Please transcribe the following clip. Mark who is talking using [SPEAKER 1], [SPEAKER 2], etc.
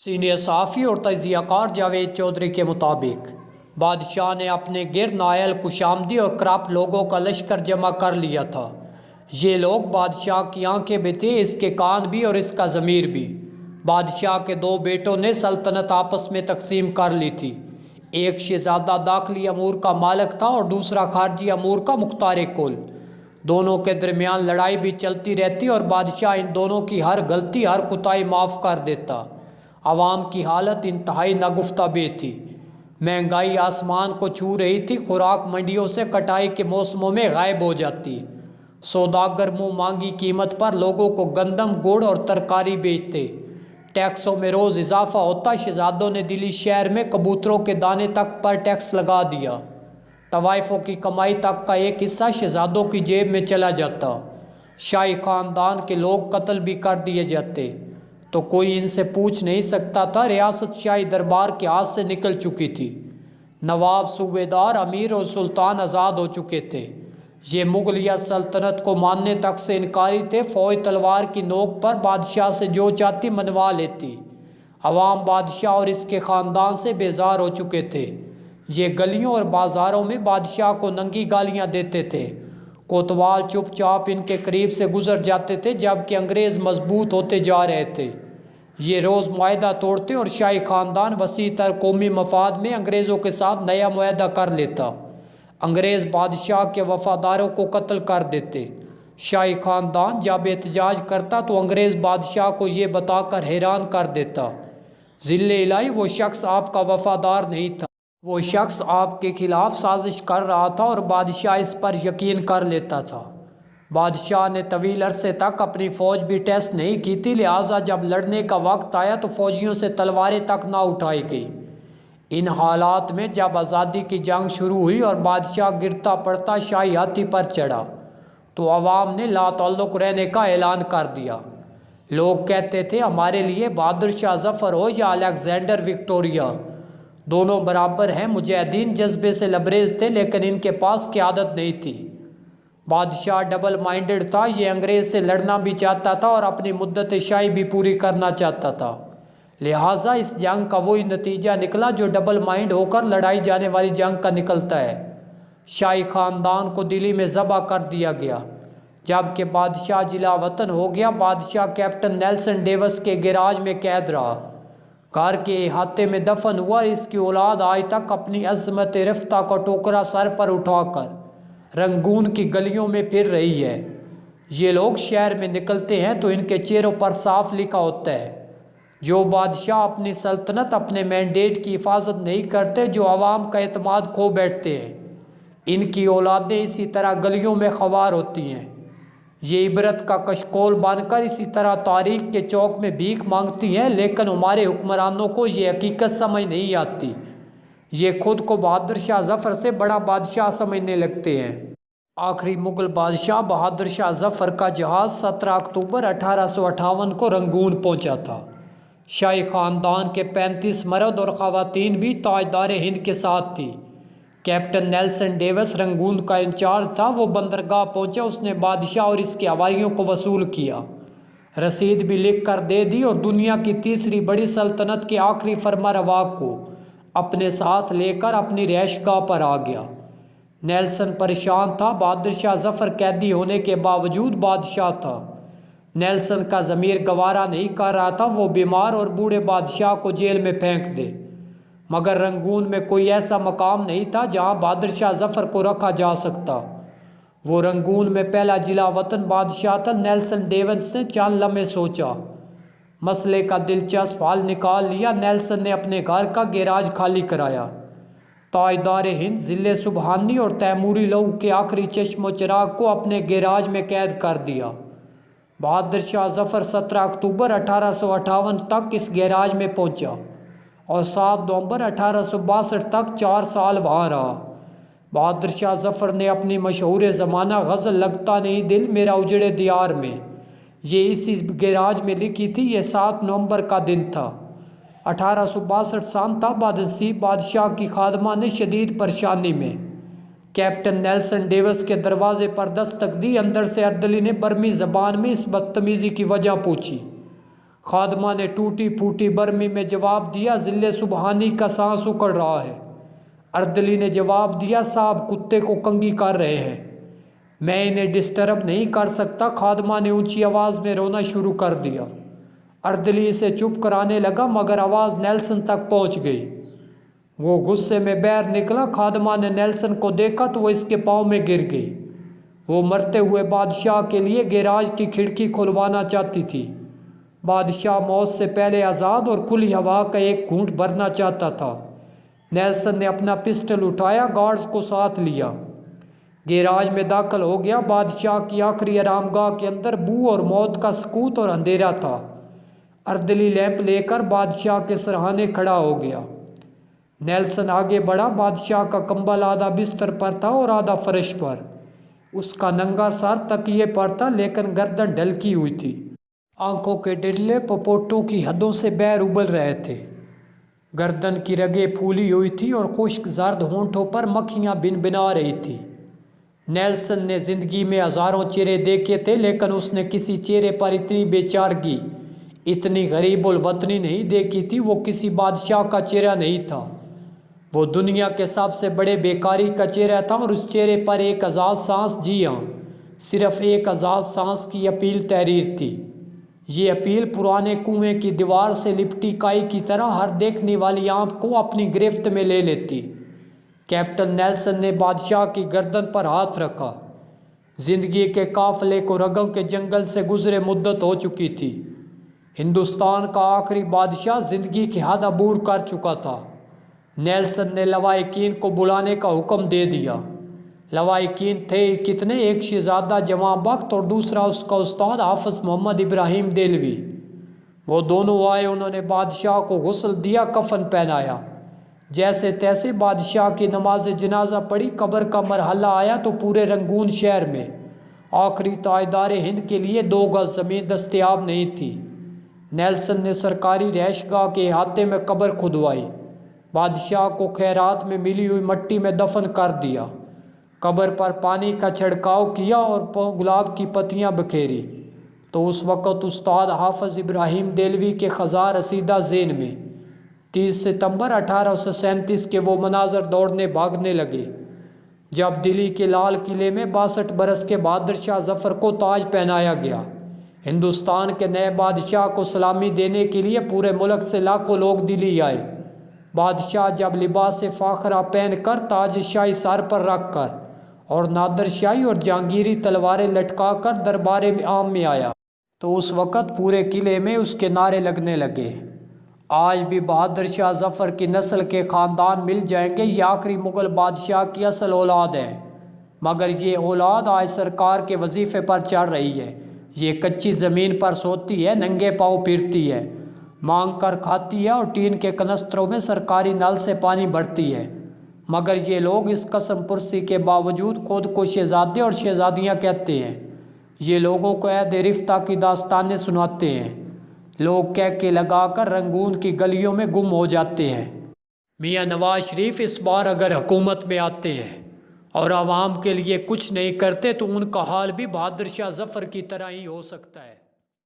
[SPEAKER 1] Senior صحافی اور تجزیہ کار جاوید چودھری کے مطابق بادشاہ نے اپنے گرد نائل کشامدی اور کرپٹ لوگوں کا لشکر جمع کر لیا تھا۔ یہ لوگ بادشاہ کی آنکھیں بھی تھے، اس کے کان بھی اور اس کا ضمیر بھی۔ بادشاہ کے دو بیٹوں نے سلطنت آپس میں تقسیم کر لی تھی۔ ایک شہزادہ داخلی امور کا مالک تھا اور دوسرا خارجی امور کا مختار کل۔ دونوں کے درمیان لڑائی بھی چلتی رہتی اور بادشاہ ان دونوں کی ہر غلطی، ہر کوتاہی معاف کر دیتا۔ عوام کی حالت انتہائی ناگفتہ بے تھی۔ مہنگائی آسمان کو چھو رہی تھی، خوراک منڈیوں سے کٹائی کے موسموں میں غائب ہو جاتی۔ سوداگر منہ مانگی قیمت پر لوگوں کو گندم، گڑ اور ترکاری بیچتے۔ ٹیکسوں میں روز اضافہ ہوتا۔ شہزادوں نے دلی شہر میں کبوتروں کے دانے تک پر ٹیکس لگا دیا۔ طوائفوں کی کمائی تک کا ایک حصہ شہزادوں کی جیب میں چلا جاتا۔ شاہی خاندان کے لوگ قتل بھی کر دیے جاتے تو کوئی ان سے پوچھ نہیں سکتا تھا۔ ریاست شاہی دربار کے ہاتھ سے نکل چکی تھی۔ نواب، صوبیدار، امیر اور سلطان آزاد ہو چکے تھے۔ یہ مغلیہ سلطنت کو ماننے تک سے انکاری تھے۔ فوج تلوار کی نوک پر بادشاہ سے جو چاہتی منوا لیتی۔ عوام بادشاہ اور اس کے خاندان سے بیزار ہو چکے تھے۔ یہ گلیوں اور بازاروں میں بادشاہ کو ننگی گالیاں دیتے تھے۔ کوتوال چپ چاپ ان کے قریب سے گزر جاتے تھے جبکہ انگریز مضبوط ہوتے جا رہے تھے۔ یہ روز معاہدہ توڑتے اور شاہی خاندان وسیع تر قومی مفاد میں انگریزوں کے ساتھ نیا معاہدہ کر لیتا۔ انگریز بادشاہ کے وفاداروں کو قتل کر دیتے۔ شاہی خاندان جب احتجاج کرتا تو انگریز بادشاہ کو یہ بتا کر حیران کر دیتا، ذل الہی، وہ شخص آپ کا وفادار نہیں تھا، وہ شخص آپ کے خلاف سازش کر رہا تھا، اور بادشاہ اس پر یقین کر لیتا تھا۔ بادشاہ نے طویل عرصے تک اپنی فوج بھی ٹیسٹ نہیں کی تھی، لہٰذا جب لڑنے کا وقت آیا تو فوجیوں سے تلواریں تک نہ اٹھائی گئی۔ ان حالات میں جب آزادی کی جنگ شروع ہوئی اور بادشاہ گرتا پڑتا شاہی ہاتھی پر چڑھا تو عوام نے لا تعلق رہنے کا اعلان کر دیا۔ لوگ کہتے تھے ہمارے لیے بہادر شاہ ظفر ہو یا الیگزینڈر وکٹوریہ، دونوں برابر ہیں۔ مجاہدین جذبے سے لبریز تھے لیکن ان کے پاس قیادت نہیں تھی۔ بادشاہ ڈبل مائنڈڈ تھا، یہ انگریز سے لڑنا بھی چاہتا تھا اور اپنی مدت شاہی بھی پوری کرنا چاہتا تھا، لہٰذا اس جنگ کا وہی نتیجہ نکلا جو ڈبل مائنڈ ہو کر لڑائی جانے والی جنگ کا نکلتا ہے۔ شاہی خاندان کو دلی میں ذبح کر دیا گیا جبکہ بادشاہ جلا وطن ہو گیا۔ بادشاہ کیپٹن نیلسن ڈیوس کے گیراج میں قید رہا، گھر کے احاطے میں دفن ہوا۔ اس کی اولاد آج تک اپنی عظمت رفتہ کا ٹوکرا سر پر اٹھا کر رنگون کی گلیوں میں پھر رہی ہے۔ یہ لوگ شہر میں نکلتے ہیں تو ان کے چہروں پر صاف لکھا ہوتا ہے، جو بادشاہ اپنی سلطنت، اپنے مینڈیٹ کی حفاظت نہیں کرتے، جو عوام کا اعتماد کھو بیٹھتے ہیں، ان کی اولادیں اسی طرح گلیوں میں خوار ہوتی ہیں۔ یہ عبرت کا کشکول بن کر اسی طرح تاریخ کے چوک میں بھیک مانگتی ہیں، لیکن ہمارے حکمرانوں کو یہ حقیقت سمجھ نہیں آتی۔ یہ خود کو بہادر شاہ ظفر سے بڑا بادشاہ سمجھنے لگتے ہیں۔ آخری مغل بادشاہ بہادر شاہ ظفر کا جہاز 17 اکتوبر 1858 کو رنگون پہنچا تھا۔ شاہی خاندان کے 35 مرد اور خواتین بھی تاجدار ہند کے ساتھ تھی۔ کیپٹن نیلسن ڈیوس رنگون کا انچارج تھا۔ وہ بندرگاہ پہنچا، اس نے بادشاہ اور اس کے حواریوں کو وصول کیا، رسید بھی لکھ کر دے دی اور دنیا کی تیسری بڑی سلطنت کے آخری فرمانروا کو اپنے ساتھ لے کر اپنی رہائش گاہ پر آ گیا۔ نیلسن پریشان تھا۔ بہادر شاہ ظفر قیدی ہونے کے باوجود بادشاہ تھا۔ نیلسن کا ضمیر گوارا نہیں کر رہا تھا وہ بیمار اور بوڑھے بادشاہ کو جیل میں پھینک دے، مگر رنگون میں کوئی ایسا مقام نہیں تھا جہاں بہادر شاہ ظفر کو رکھا جا سکتا۔ وہ رنگون میں پہلا جلا وطن بادشاہ تھا۔ نیلسن ڈیوس نے چند لمحے سوچا، مسئلے کا دلچسپ حل نکال لیا۔ نیلسن نے اپنے گھر کا گیراج خالی کرایا، تاجدار ہند ضلع سبحانی اور تیموری لہو کے آخری چشم و چراغ کو اپنے گیراج میں قید کر دیا۔ بہادر شاہ ظفر 17 اکتوبر 1858 تک اس گیراج میں پہنچا اور 7 نومبر 1862 تک 4 سال وہاں رہا۔ بہادر شاہ ظفر نے اپنی مشہور زمانہ غزل لگتا نہیں دل میرا اجڑے دیار میں، یہ اسی گیراج میں لکھی تھی۔ یہ 7 نومبر کا دن تھا۔ 1862 سن تھا۔ بدنصیب بادشاہ کی خادمہ نے شدید پریشانی میں کیپٹن نیلسن ڈیوس کے دروازے پر دستک دی۔ اندر سے اردلی نے برمی زبان میں اس بدتمیزی کی وجہ پوچھی۔ خادمہ نے ٹوٹی پھوٹی برمی میں جواب دیا، ذل سبحانی کا سانس اکڑ رہا ہے۔ اردلی نے جواب دیا، صاحب کتے کو کنگھی کر رہے ہیں، میں انہیں ڈسٹرب نہیں کر سکتا۔ خادمہ نے اونچی آواز میں رونا شروع کر دیا۔ اردلی اسے چپ کرانے لگا مگر آواز نیلسن تک پہنچ گئی۔ وہ غصے میں باہر نکلا۔ خادمہ نے نیلسن کو دیکھا تو وہ اس کے پاؤں میں گر گئی۔ وہ مرتے ہوئے بادشاہ کے لیے گیراج کی کھڑکی کھلوانا چاہتی تھی۔ بادشاہ موت سے پہلے آزاد اور کھلی ہوا کا ایک گھونٹ بھرنا چاہتا تھا۔ نیلسن نے اپنا پسٹل اٹھایا، گارڈز کو ساتھ لیا، گیراج میں داخل ہو گیا۔ بادشاہ کی آخری آرام گاہ کے اندر بو اور موت کا سکوت اور اندھیرا تھا۔ اردلی لیمپ لے کر بادشاہ کے سرہانے کھڑا ہو گیا۔ نیلسن آگے بڑھا۔ بادشاہ کا کمبل آدھا بستر پر تھا اور آدھا فرش پر۔ اس کا ننگا سر تکیے پر تھا لیکن گردن ڈھلکی ہوئی تھی۔ آنکھوں کے ڈلے پپوٹوں کی حدوں سے باہر ابل رہے تھے۔ گردن کی رگیں پھولی ہوئی تھی اور خشک زرد ہونٹوں پر مکھیاں بنبنا رہی تھی۔ نیلسن نے زندگی میں ہزاروں چہرے دیکھے تھے لیکن اس نے کسی چہرے پر اتنی بے چارگی، اتنی غریب الوطنی نہیں دیکھی تھی۔ وہ کسی بادشاہ کا چہرہ نہیں تھا، وہ دنیا کے سب سے بڑے بیکاری کا چہرہ تھا، اور اس چہرے پر ایک آزاد سانس، جی ہاں، صرف ایک آزاد سانس کی اپیل تحریر تھی۔ یہ اپیل پرانے کنویں کی دیوار سے لپٹی کائی کی طرح ہر دیکھنے والی آنکھ کو اپنی گرفت میں لے لیتی۔ کیپٹن نیلسن نے بادشاہ کی گردن پر ہاتھ رکھا۔ زندگی کے قافلے کو رگوں کے جنگل سے گزرے مدت ہو چکی تھی۔ ہندوستان کا آخری بادشاہ زندگی کی حد عبور کر چکا تھا۔ نیلسن نے لواحقین کو بلانے کا حکم دے دیا۔ لواحقین تھے کتنے، ایک شہزادہ جوان بخت اور دوسرا اس کا استاد حافظ محمد ابراہیم دہلوی۔ وہ دونوں آئے، انہوں نے بادشاہ کو غسل دیا، کفن پہنایا۔ جیسے تیسے بادشاہ کی نماز جنازہ پڑھی۔ قبر کا مرحلہ آیا تو پورے رنگون شہر میں آخری تاجدار ہند کے لیے 2 گز زمین دستیاب نہیں تھی۔ نیلسن نے سرکاری رہائش گاہ کے احاطے میں قبر کھدوائی، بادشاہ کو خیرات میں ملی ہوئی مٹی میں دفن کر دیا، قبر پر پانی کا چھڑکاؤ کیا اور گلاب کی پتیاں بکھیری۔ تو اس وقت استاد حافظ ابراہیم دہلوی کے خزاں رسیدہ ذہن میں 30 ستمبر 1837 کے وہ مناظر دوڑنے بھاگنے لگے جب دلی کے لال قلعے میں 62 برس کے بہادر شاہ ظفر کو تاج پہنایا گیا۔ ہندوستان کے نئے بادشاہ کو سلامی دینے کے لیے پورے ملک سے لاکھوں لوگ دلی آئے۔ بادشاہ جب لباس فاخرہ پہن کر، تاج شاہی سر پر رکھ کر اور نادر شاہی اور جہانگیری تلواریں لٹکا کر دربار عام میں آیا تو اس وقت پورے قلعے میں اس کے نعرے لگنے لگے، آج بھی بہادر شاہ ظفر کی نسل کے خاندان مل جائیں گے، یہ آخری مغل بادشاہ کی اصل اولاد ہے، مگر یہ اولاد آج سرکار کے وظیفے پر چڑھ رہی ہے، یہ کچی زمین پر سوتی ہے، ننگے پاؤں پھرتی ہے، مانگ کر کھاتی ہے اور ٹین کے کنستروں میں سرکاری نل سے پانی بھرتی ہے، مگر یہ لوگ اس قسم پرسی کے باوجود خود کو شہزادے اور شہزادیاں کہتے ہیں۔ یہ لوگوں کو عہد رفتہ کی داستانیں سناتے ہیں، لوگ کہہ کے لگا کر رنگون کی گلیوں میں گم ہو جاتے ہیں۔ میاں نواز شریف اس بار اگر حکومت میں آتے ہیں اور عوام کے لیے کچھ نہیں کرتے تو ان کا حال بھی بہادر شاہ ظفر کی طرح ہی ہو سکتا ہے۔